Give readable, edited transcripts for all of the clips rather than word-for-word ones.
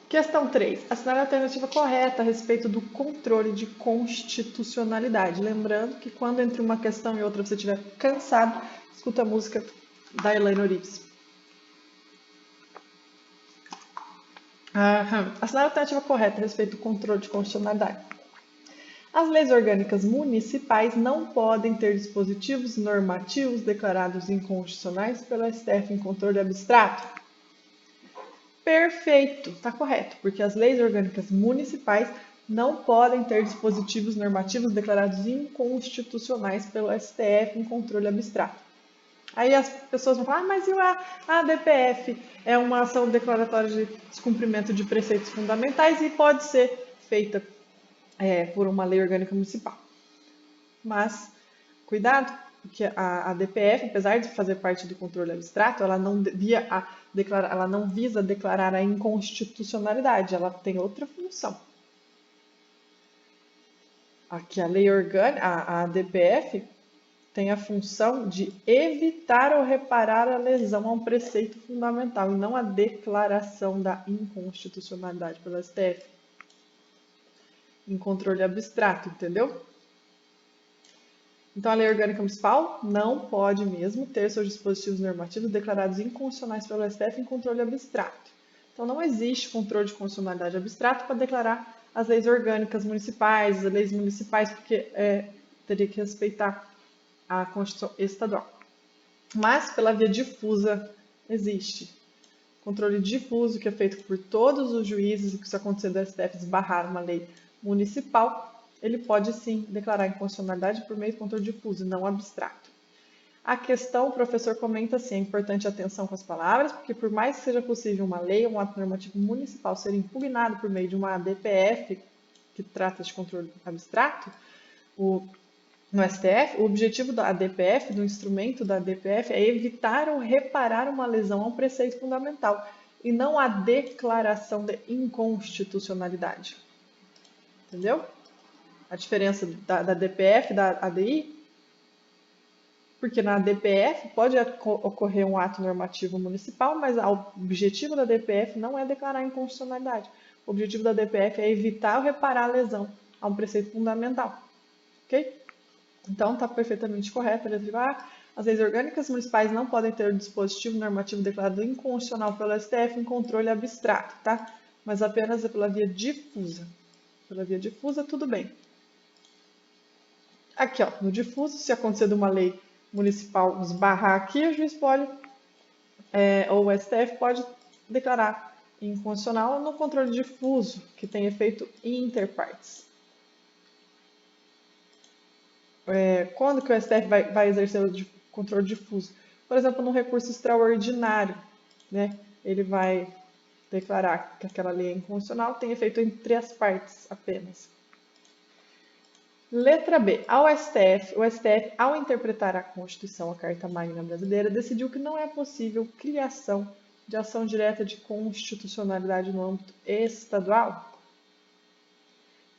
Questão 3. Assinale a alternativa correta a respeito do controle de constitucionalidade. Lembrando que quando entre uma questão e outra você estiver cansado, escuta a música da Elaine Orives. Assinale a alternativa correta a respeito do controle de constitucionalidade. As leis orgânicas municipais não podem ter dispositivos normativos declarados inconstitucionais pelo STF em controle abstrato. Perfeito, está correto, porque as leis orgânicas municipais não podem ter dispositivos normativos declarados inconstitucionais pelo STF em controle abstrato. Aí as pessoas vão falar, mas e a ADPF? É uma ação declaratória de descumprimento de preceitos fundamentais e pode ser feita por uma lei orgânica municipal. Mas, cuidado, porque a ADPF, apesar de fazer parte do controle abstrato, ela não visa declarar a inconstitucionalidade, ela tem outra função. Aqui a lei orgânica, a ADPF, tem a função de evitar ou reparar a lesão a um preceito fundamental e não a declaração da inconstitucionalidade pelo STF. Em controle abstrato, entendeu? Então, a lei orgânica municipal não pode mesmo ter seus dispositivos normativos declarados inconstitucionais pelo STF em controle abstrato. Então, não existe controle de constitucionalidade abstrato para declarar as leis orgânicas municipais, as leis municipais, porque teria que respeitar a Constituição estadual. Mas, pela via difusa, existe. Controle difuso, que é feito por todos os juízes, e que se acontecer do STF esbarrar uma lei municipal, ele pode sim declarar inconstitucionalidade por meio de controle difuso, não abstrato. A questão, o professor comenta assim, é importante a atenção com as palavras, porque por mais que seja possível uma lei ou um ato normativo municipal ser impugnado por meio de uma ADPF, que trata de controle abstrato, no STF, o objetivo da ADPF, do instrumento da ADPF, é evitar ou reparar uma lesão a um preceito fundamental, e não a declaração de inconstitucionalidade. Entendeu? A diferença da DPF e da ADI? Porque na DPF pode ocorrer um ato normativo municipal, mas o objetivo da DPF não é declarar inconstitucionalidade. O objetivo da DPF é evitar ou reparar a lesão a um preceito fundamental. Ok? Então, está perfeitamente correto. As leis orgânicas municipais não podem ter o dispositivo normativo declarado inconstitucional pelo STF em controle abstrato, tá? Mas apenas pela via difusa. Pela via difusa, tudo bem. Aqui, ó, no difuso, se acontecer de uma lei municipal esbarrar aqui, o juiz pode, ou o STF pode declarar inconstitucional no controle difuso, que tem efeito interpartes. Quando que o STF vai exercer o controle difuso? Por exemplo, no recurso extraordinário, né? Ele vai declarar que aquela lei é inconstitucional, tem efeito entre as partes apenas. Letra B. O STF, ao interpretar a Constituição, a Carta Magna Brasileira, decidiu que não é possível criação de ação direta de constitucionalidade no âmbito estadual?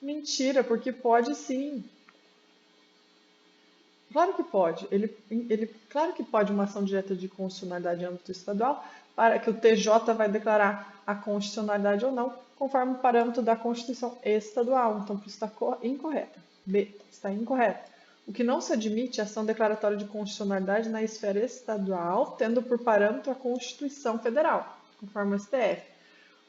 Mentira, porque pode sim. Claro que pode. Claro que pode uma ação direta de constitucionalidade em âmbito estadual, para que o TJ vai declarar a constitucionalidade ou não, conforme o parâmetro da Constituição estadual. Então, por isso está incorreta. B, está incorreto. O que não se admite é ação declaratória de constitucionalidade na esfera estadual, tendo por parâmetro a Constituição Federal, conforme o STF.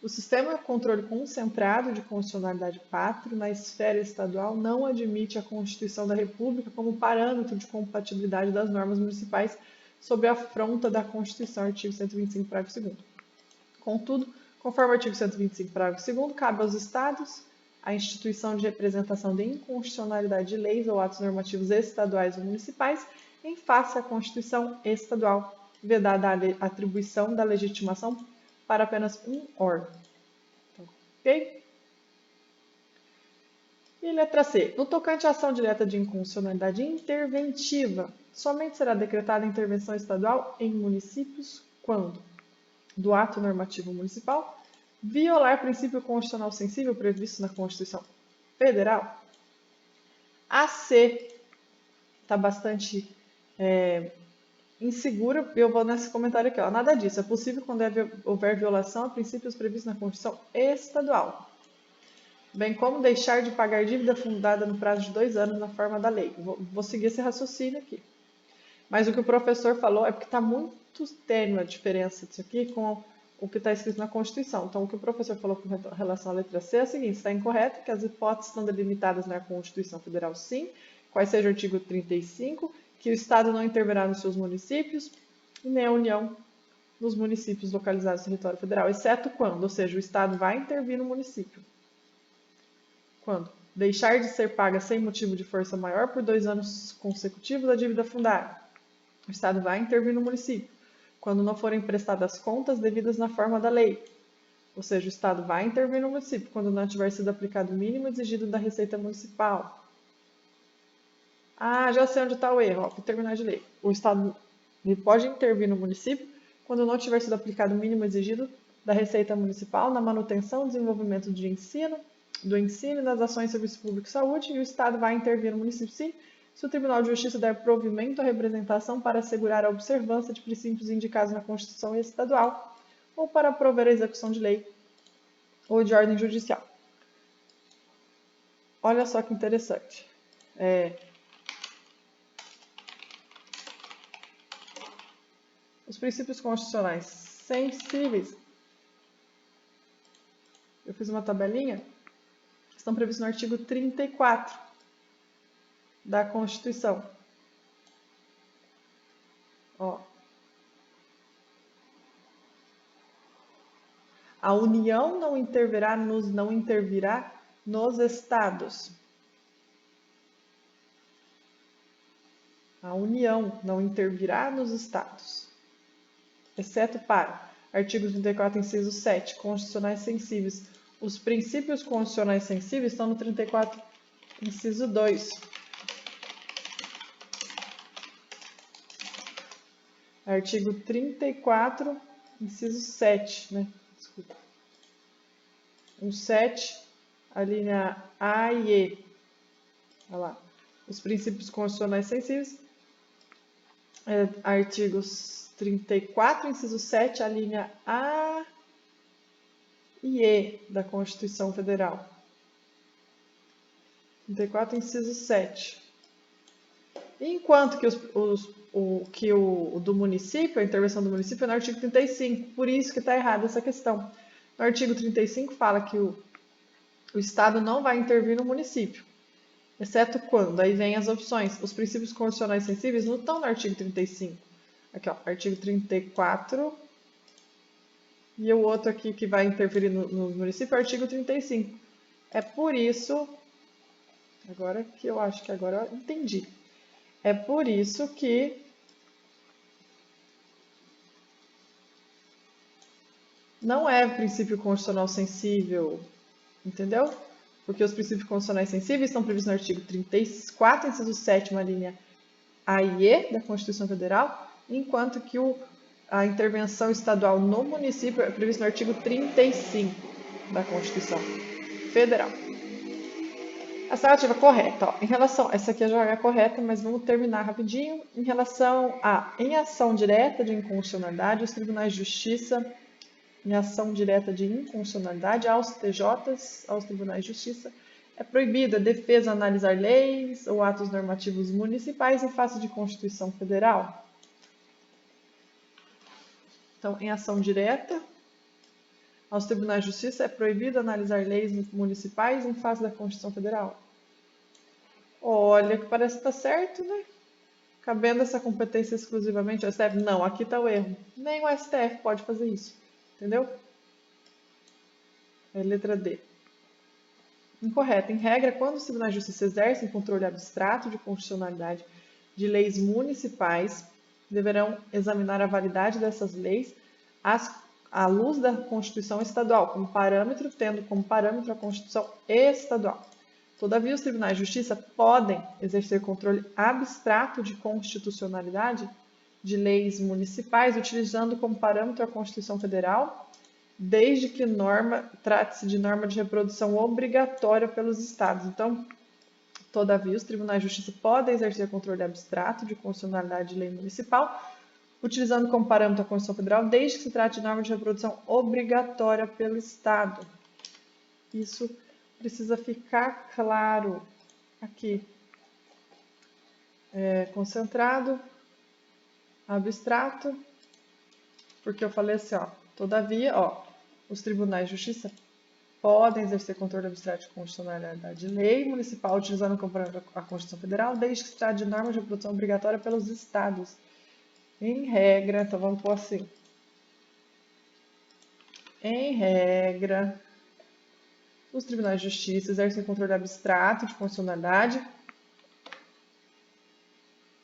O sistema de controle concentrado de constitucionalidade pátrio na esfera estadual não admite a Constituição da República como parâmetro de compatibilidade das normas municipais sob a afronta da Constituição, artigo 125, parágrafo 2º. Contudo, conforme o artigo 125, parágrafo 2º, cabe aos Estados a instituição de representação de inconstitucionalidade de leis ou atos normativos estaduais ou municipais em face à Constituição estadual, vedada a atribuição da legitimação para apenas um órgão. Ok? E letra C. No tocante à ação direta de inconstitucionalidade interventiva, somente será decretada a intervenção estadual em municípios quando, do ato normativo municipal, violar princípio constitucional sensível previsto na Constituição Federal. A C está bastante insegura, eu vou nesse comentário aqui, ó, nada disso, é possível quando houver violação a princípios previstos na Constituição Estadual, bem como deixar de pagar dívida fundada no prazo de 2 anos na forma da lei. Vou seguir esse raciocínio aqui. Mas o que o professor falou é porque está muito tênue a diferença disso aqui com o que está escrito na Constituição. Então, o que o professor falou com relação à letra C é o seguinte: está incorreto que as hipóteses estão delimitadas na Constituição Federal, sim, quais seja o artigo 35, que o Estado não intervirá nos seus municípios e nem a União nos municípios localizados no território federal, exceto quando, ou seja, o Estado vai intervir no município. Quando? Deixar de ser paga sem motivo de força maior por 2 anos consecutivos a dívida fundada. O Estado vai intervir no município. Quando não forem prestadas contas devidas na forma da lei. Ou seja, o Estado vai intervir no município quando não tiver sido aplicado o mínimo exigido da Receita Municipal. Ah, já sei onde está o erro. Vou terminar de ler. O Estado pode intervir no município quando não tiver sido aplicado o mínimo exigido da Receita Municipal na manutenção e desenvolvimento do ensino e nas ações de serviço público e saúde, e o Estado vai intervir no município, sim, se o Tribunal de Justiça der provimento à representação para assegurar a observância de princípios indicados na Constituição Estadual ou para prover a execução de lei ou de ordem judicial. Olha só que interessante. Os princípios constitucionais sensíveis, eu fiz uma tabelinha, estão previstos no artigo 34 da Constituição. Ó. A União não intervirá nos estados. A União não intervirá nos estados, exceto para artigo 34, inciso 7, constitucionais sensíveis. Os princípios constitucionais sensíveis estão no 34, inciso 2. Artigo 34, inciso 7, né? Desculpa. 7, a linha A e E. Olha lá. Os princípios constitucionais sensíveis. Artigos 34, inciso 7, a linha A e E da Constituição Federal. 34, inciso 7. Enquanto que o do município, a intervenção do município é no artigo 35, por isso que está errada essa questão. No artigo 35 fala que o Estado não vai intervir no município, exceto quando, aí vem as opções. Os princípios constitucionais sensíveis não estão no artigo 35. Aqui, ó, artigo 34, e o outro aqui que vai interferir no município é o artigo 35. É por isso, agora que eu acho que agora eu entendi. É por isso que não é princípio constitucional sensível, entendeu? Porque os princípios constitucionais sensíveis estão previstos no artigo 34, inciso 7ª, linha A e E da Constituição Federal, enquanto que a intervenção estadual no município é prevista no artigo 35 da Constituição Federal. A alternativa correta, ó, em relação, essa aqui já é correta, mas vamos terminar rapidinho. Em relação em ação direta de inconstitucionalidade, os tribunais de justiça, em ação direta de inconstitucionalidade, aos TJs, aos tribunais de justiça, é proibida a defesa analisar leis ou atos normativos municipais em face de Constituição Federal. Então, em ação direta, aos tribunais de justiça é proibido analisar leis municipais em face da Constituição Federal. Olha, que parece que está certo, né? Cabendo essa competência exclusivamente ao STF? Não, aqui está o erro. Nem o STF pode fazer isso. Entendeu? É letra D. Incorreto. Em regra, quando os tribunais de justiça exercem controle abstrato de constitucionalidade de leis municipais, deverão examinar a validade dessas leis à luz da Constituição Estadual, como parâmetro, tendo como parâmetro a Constituição Estadual. Todavia, os tribunais de justiça podem exercer controle abstrato de constitucionalidade de leis municipais, utilizando como parâmetro a Constituição Federal, desde que trate-se de norma de reprodução obrigatória pelos estados. Então, todavia, os tribunais de justiça podem exercer controle abstrato de constitucionalidade de lei municipal, utilizando como parâmetro a Constituição Federal, desde que se trate de norma de reprodução obrigatória pelo Estado. Isso precisa ficar claro aqui. Concentrado, abstrato, porque eu falei assim, ó, todavia, ó, os tribunais de justiça podem exercer controle abstrato de constitucionalidade de lei municipal utilizando como parâmetro a Constituição Federal, desde que se trate de norma de reprodução obrigatória pelos estados. Em regra, então vamos pôr assim. Em regra, os tribunais de justiça exercem controle abstrato de constitucionalidade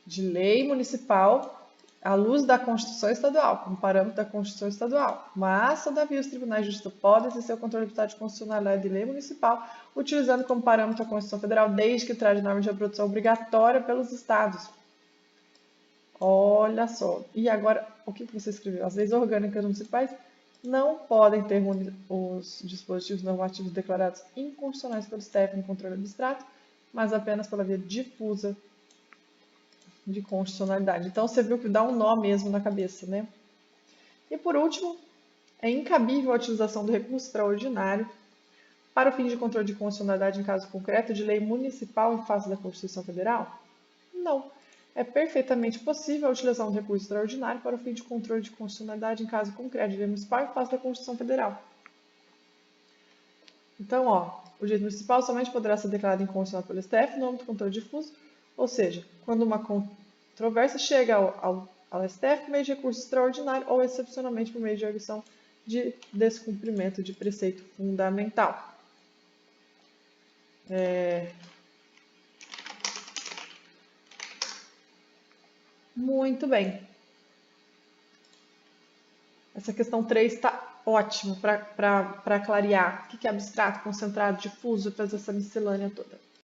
de lei municipal à luz da Constituição Estadual, como parâmetro da Constituição Estadual. Mas, todavia, os tribunais de justiça podem exercer o controle abstrato de constitucionalidade de lei municipal, utilizando como parâmetro a Constituição Federal, desde que trate norma de reprodução obrigatória pelos estados. Olha só. E agora, o que você escreveu? As leis orgânicas municipais não podem ter os dispositivos normativos declarados inconstitucionais pelo STF no controle abstrato, mas apenas pela via difusa de constitucionalidade. Então, você viu que dá um nó mesmo na cabeça, né? E por último, é incabível a utilização do recurso extraordinário para o fim de controle de constitucionalidade em caso concreto de lei municipal em face da Constituição Federal? Não. É perfeitamente possível a utilização do recurso extraordinário para o fim de controle de constitucionalidade em caso concreto de lei municipal em face da Constituição Federal. Então, ó, o direito municipal somente poderá ser declarado inconstitucional pelo STF no âmbito do controle difuso, ou seja, quando uma controvérsia chega ao STF por meio de recurso extraordinário ou excepcionalmente por meio de arguição de descumprimento de preceito fundamental. Muito bem. Essa questão 3 está ótima para clarear o que é abstrato, concentrado, difuso, fazer essa miscelânea toda.